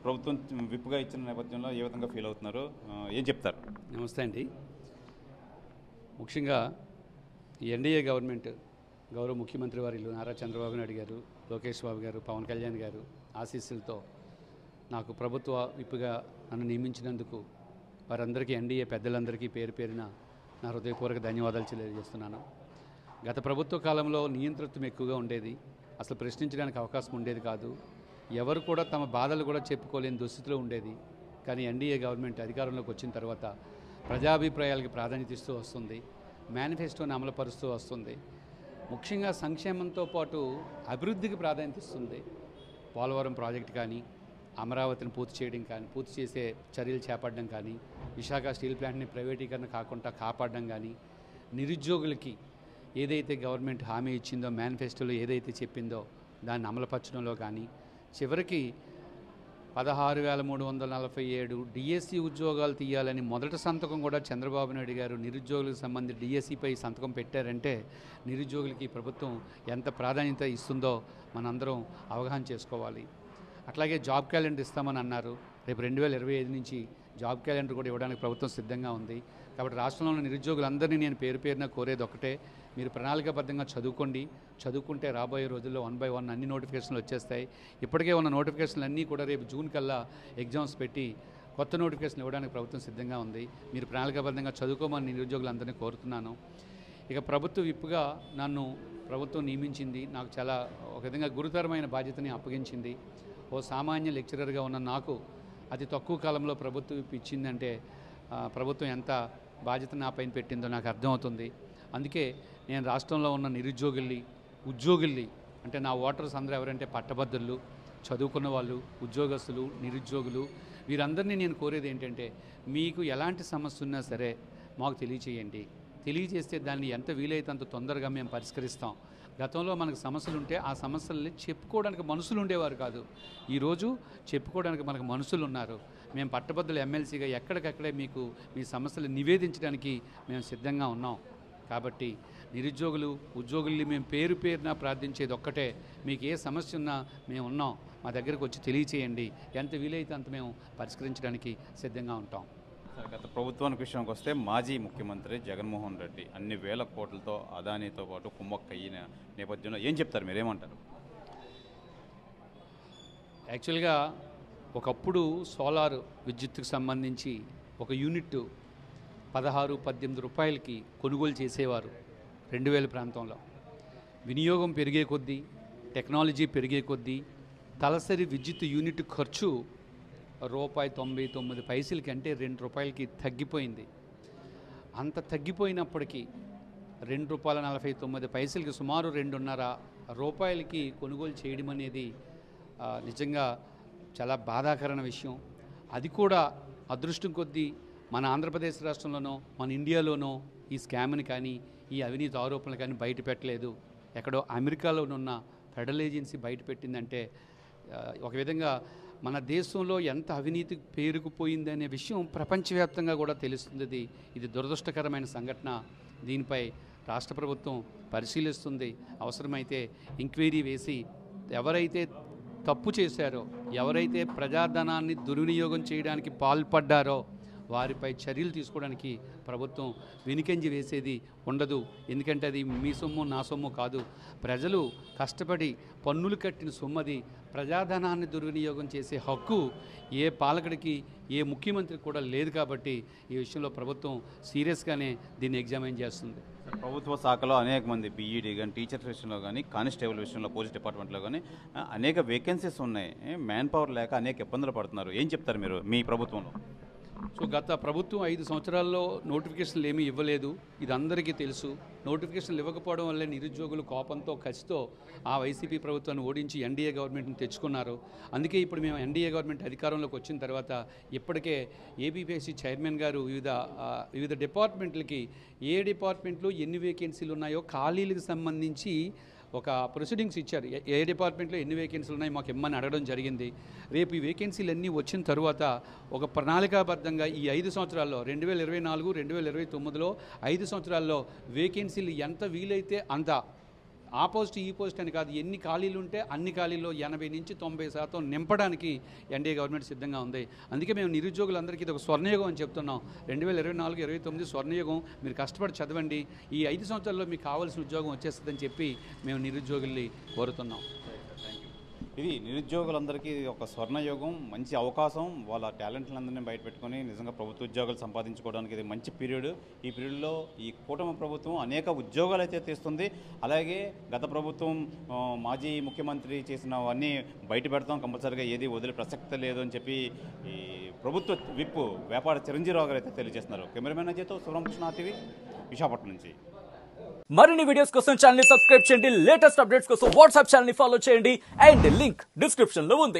ప్రభుత్వం విప్పుగా ఇచ్చిన నేపథ్యంలో ఏ విధంగా ఫీల్ అవుతున్నారు, ఏం చెప్తారు? నమస్తే అండి. ముఖ్యంగా ఈ ఎన్డీఏ గవర్నమెంట్ గౌరవ ముఖ్యమంత్రి వారిలు నారా చంద్రబాబు నాయుడు గారు, లోకేష్ బాబు గారు, పవన్ కళ్యాణ్ గారు ఆశీస్సులతో నాకు ప్రభుత్వ విప్పుగా నన్ను నియమించినందుకు వారందరికీ, ఎన్డీఏ పెద్దలందరికీ పేరు పేరున నా హృదయపూర్వక ధన్యవాదాలు తెలియజేస్తున్నాను. గత ప్రభుత్వ కాలంలో నియంతృత్వం ఎక్కువగా ఉండేది. అసలు ప్రశ్నించడానికి అవకాశం ఉండేది కాదు. ఎవరు కూడా తమ బాధలు కూడా చెప్పుకోలేని దుస్థితిలో ఉండేది. కానీ ఎన్డీఏ గవర్నమెంట్ అధికారంలోకి వచ్చిన తర్వాత ప్రజాభిప్రాయాలకు ప్రాధాన్యత ఇస్తూ వస్తుంది, మేనిఫెస్టోని అమలుపరుస్తూ వస్తుంది. ముఖ్యంగా సంక్షేమంతో పాటు అభివృద్ధికి ప్రాధాన్యత ఇస్తుంది. పోలవరం ప్రాజెక్టు కానీ, అమరావతిని పూర్తి చేసే చర్యలు చేపట్టడం కానీ, విశాఖ స్టీల్ ప్లాంట్ని ప్రైవేటీకరణ కాకుండా కాపాడడం కానీ, నిరుద్యోగులకి ఏదైతే గవర్నమెంట్ హామీ ఇచ్చిందో, మేనిఫెస్టోలో ఏదైతే చెప్పిందో దాన్ని అమలుపరచడంలో కానీ, చివరికి 16,347 డిఎస్సి ఉద్యోగాలు తీయాలని మొదటి సంతకం కూడా చంద్రబాబు నాయుడు గారు నిరుద్యోగులకు సంబంధించి డిఎస్సిపై సంతకం పెట్టారంటే నిరుద్యోగులకి ప్రభుత్వం ఎంత ప్రాధాన్యత ఇస్తుందో మనందరం అవగాహన చేసుకోవాలి. అట్లాగే జాబ్ క్యాలెండర్ ఇస్తామని అన్నారు. రేపు 2025 నుంచి జాబ్ క్యాలెండర్ కూడా ఇవ్వడానికి ప్రభుత్వం సిద్ధంగా ఉంది. కాబట్టి రాష్ట్రంలో ఉన్న నిరుద్యోగులందరినీ నేను పేరు పేరున కోరేది ఒకటే, మీరు ప్రణాళికాబద్ధంగా చదువుకుంటే రాబోయే రోజుల్లో 1 by 1 అన్ని నోటిఫికేషన్లు వచ్చేస్తాయి. ఇప్పటికే ఉన్న నోటిఫికేషన్లు అన్నీ కూడా రేపు జూన్ కల్లా ఎగ్జామ్స్ పెట్టి కొత్త నోటిఫికేషన్లు ఇవ్వడానికి ప్రభుత్వం సిద్ధంగా ఉంది. మీరు ప్రణాళికాబద్ధంగా చదువుకోమని నిరుద్యోగులందరినీ కోరుతున్నాను. ఇక ప్రభుత్వ విప్పుగా నన్ను ప్రభుత్వం నియమించింది. నాకు చాలా ఒక విధంగా గురుతరమైన బాధ్యతని అప్పగించింది. ఓ సామాన్య లెక్చరర్గా ఉన్న నాకు అతి తక్కువ కాలంలో ప్రభుత్వం విప్పు ఇచ్చిందంటే ప్రభుత్వం ఎంత బాధ్యత నా పైన పెట్టిందో నాకు అర్థమవుతుంది. అందుకే నేను రాష్ట్రంలో ఉన్న ఉద్యోగుల్ని అంటే నా ఓటర్స్ అందరూ ఎవరంటే పట్టభద్రులు, చదువుకున్న వాళ్ళు, ఉద్యోగస్తులు, నిరుద్యోగులు, వీరందరినీ నేను కోరేది ఏంటంటే మీకు ఎలాంటి సమస్య ఉన్నా సరే మాకు తెలియజేస్తే దాన్ని ఎంత వీలైతే అంత తొందరగా మేము పరిష్కరిస్తాం. గతంలో మనకు సమస్యలు ఉంటే ఆ సమస్యల్ని చెప్పుకోవడానికి మనుషులు ఉండేవారు కాదు. ఈరోజు చెప్పుకోవడానికి మనకు మనుషులు ఉన్నారు. మేము పట్టభద్రుల ఎమ్మెల్సీగా ఎక్కడికక్కడే మీకు మీ సమస్యలు నివేదించడానికి మేము సిద్ధంగా ఉన్నాం. కాబట్టి ఉద్యోగుల్ని మేము పేరున ప్రార్థించేది ఒక్కటే, మీకు ఏ సమస్య ఉన్నా మేము ఉన్నాం, మా దగ్గరకు వచ్చి తెలియచేయండి. ఎంత వీలైతే అంత మేము పరిష్కరించడానికి సిద్ధంగా ఉంటాం. గత ప్రభుత్వానికి విషయానికి వస్తే మాజీ ముఖ్యమంత్రి జగన్మోహన్ రెడ్డి అన్ని వేల కోట్లతో అదానీతో పాటు కుమ్మక్క అయిన నేపథ్యంలో ఏం చెప్తారు, మీరేమంటారు? యాక్చువల్గా ఒకప్పుడు సోలార్ విద్యుత్తుకు సంబంధించి ఒక యూనిట్ 16-18 రూపాయలకి కొనుగోలు చేసేవారు 2000 ప్రాంతంలో. వినియోగం పెరిగే కొద్దీ, టెక్నాలజీ పెరిగే కొద్దీ తలసరి విద్యుత్ యూనిట్ ఖర్చు ₹1.99 అంటే ₹2 తగ్గిపోయింది. అంత తగ్గిపోయినప్పటికీ ₹2.49 సుమారు ₹2.5 కొనుగోలు చేయడం అనేది నిజంగా చాలా బాధాకరమైన విషయం. అది కూడా అదృష్టం కొద్దీ మన ఆంధ్రప్రదేశ్ రాష్ట్రంలోనో మన ఇండియాలోనో ఈ స్కామ్ని కానీ ఈ అవినీతి ఆరోపణలు కానీ బయట పెట్టలేదు. ఎక్కడో అమెరికాలోనున్న ఫెడరల్ ఏజెన్సీ బయట పెట్టిందంటే ఒక విధంగా మన దేశంలో ఎంత అవినీతి పేరుకుపోయిందనే విషయం ప్రపంచవ్యాప్తంగా కూడా తెలుస్తుంది. ఇది దురదృష్టకరమైన సంఘటన. దీనిపై రాష్ట్ర ప్రభుత్వం పరిశీలిస్తుంది. అవసరమైతే ఎంక్వైరీ వేసి ఎవరైతే తప్పు చేశారో, ఎవరైతే ప్రజాధనాన్ని దుర్వినియోగం చేయడానికి పాల్పడ్డారో వారిపై చర్యలు తీసుకోవడానికి ప్రభుత్వం వెనుకంజ వేసేది ఉండదు. ఎందుకంటే అది మీ సొమ్ము నా సొమ్ము కాదు. ప్రజలు కష్టపడి పన్నులు కట్టిన సొమ్మది. ప్రజాధనాన్ని దుర్వినియోగం చేసే హక్కు ఏ పాలకుడికి, ఏ ముఖ్యమంత్రికి కూడా లేదు. కాబట్టి ఈ విషయంలో ప్రభుత్వం సీరియస్గానే దీన్ని ఎగ్జామిన్ చేస్తుంది. ప్రభుత్వ శాఖలో అనేక మంది బీఈడీ కానీ, టీచర్స్ విషయంలో కానీ, కానిస్టేబుల్ విషయంలో, పోలీస్ డిపార్ట్మెంట్లో కానీ అనేక వేకెన్సీస్ ఉన్నాయి. మ్యాన్ పవర్ లేక అనేక ఇబ్బందులు పడుతున్నారు. ఏం చెప్తారు మీరు మీ ప్రభుత్వంలో? సో గత ప్రభుత్వం 5 సంవత్సరాల్లో నోటిఫికేషన్లు ఏమీ ఇవ్వలేదు. ఇది అందరికీ తెలుసు. నోటిఫికేషన్లు ఇవ్వకపోవడం వల్లే నిరుద్యోగులు కోపంతో, కసితో ఆ వైసీపీ ప్రభుత్వాన్ని ఓడించి ఎన్డీఏ గవర్నమెంట్ని తెచ్చుకున్నారు. అందుకే ఇప్పుడు మేము ఎన్డీఏ గవర్నమెంట్ అధికారంలోకి వచ్చిన తర్వాత ఇప్పటికే ఏపీపీఎస్సీ చైర్మన్ గారు వివిధ డిపార్ట్మెంట్లకి ఏ డిపార్ట్మెంట్లో ఎన్ని వేకెన్సీలు ఉన్నాయో ఖాళీలకు సంబంధించి ఒక ప్రొసీడింగ్స్ ఇచ్చారు. ఏ డిపార్ట్మెంట్లో ఎన్ని వేకెన్సీలు ఉన్నాయి మాకు ఇమ్మని అడగడం జరిగింది. రేపు ఈ వేకెన్సీలు అన్నీ వచ్చిన తర్వాత ఒక ప్రణాళికాబద్ధంగా ఈ 5 సంవత్సరాల్లో 2024, 2029లో 5 సంవత్సరాల్లో వేకెన్సీలు ఎంత వీలైతే అంత ఆ పోస్ట్ ఈ పోస్ట్ అని కాదు, ఎన్ని ఖాళీలు ఉంటే అన్ని ఖాళీల్లో 80 నుంచి 90% నింపడానికి ఎన్డీఏ గవర్నమెంట్ సిద్ధంగా ఉంది. అందుకే మేము నిరుద్యోగులందరికీ ఇది ఒక స్వర్ణయుగం అని చెప్తున్నాం. 2024-29 స్వర్ణయుగం. మీరు కష్టపడి చదవండి, ఈ 5 సంవత్సరాల్లో మీకు కావాల్సిన ఉద్యోగం వచ్చేస్తుందని చెప్పి మేము నిరుద్యోగుల్ని కోరుతున్నాం. ఇది నిరుద్యోగులందరికీ ఒక స్వర్ణయుగం, మంచి అవకాశం. వాళ్ళ టాలెంట్లందరినీ బయటపెట్టుకొని నిజంగా ప్రభుత్వ ఉద్యోగాలు సంపాదించుకోవడానికి ఇది మంచి పీరియడ్. ఈ పీరియడ్లో ఈ కూటమి ప్రభుత్వం అనేక ఉద్యోగాలు అయితే తెస్తుంది. అలాగే గత ప్రభుత్వం మాజీ ముఖ్యమంత్రి చేసినవన్నీ బయట పెడతాం, కంపల్సరీగా ఏది వదిలే ప్రసక్తి లేదు అని చెప్పి ఈ ప్రభుత్వ విప్ వ్యాపార చిరంజీవిరావు గారు అయితే తెలియజేస్తున్నారు. కెమెరామెన్ అజయ్తో సుబ్రహ్మణ్య టీవీ, విశాఖపట్నం నుంచి. మరిన్ని వీడియోస్ కోసం ఛానల్ ని సబ్స్క్రైబ్ చేయండి, లేటెస్ట్ అప్డేట్స్ కోసం వాట్సాప్ ఛానల్ ని ఫాలో చేయండి అండ్ లింక్ డిస్క్రిప్షన్ లో ఉంది.